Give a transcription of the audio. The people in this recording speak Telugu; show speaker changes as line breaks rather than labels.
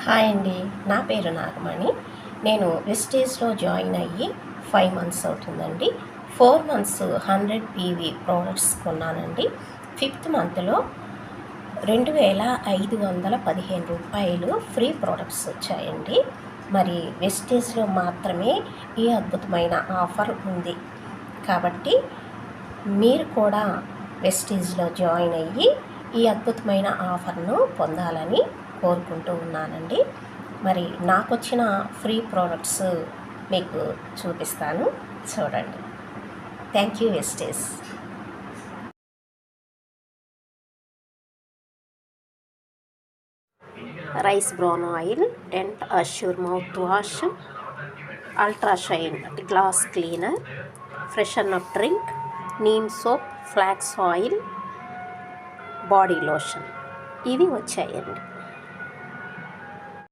హాయ్ అండి, నా పేరు నాగమణి. నేను వెస్టేజ్లో జాయిన్ అయ్యి 5 మంత్స్ అవుతుందండి. 4 మంత్స్ 100 పీవీ ప్రోడక్ట్స్ కొన్నానండి. 5th మంత్లో 2515 రూపాయలు ఫ్రీ ప్రోడక్ట్స్ వచ్చాయండి. మరి వెస్టేజ్లో మాత్రమే ఈ అద్భుతమైన ఆఫర్ ఉంది. కాబట్టి మీరు కూడా వెస్టేజ్లో జాయిన్ అయ్యి ఈ అద్భుతమైన ఆఫర్ను పొందాలని కోరుకుంటూ ఉన్నానండి. మరి నాకు వచ్చిన ఫ్రీ ప్రోడక్ట్స్ మీకు చూపిస్తాను, చూడండి. Thank you wastage. Rice brown oil, dent assure mouth wash, ultra shine glass cleaner, freshen up drink, neem soap, flax oil, body lotion ఇవి వచ్చాయండి.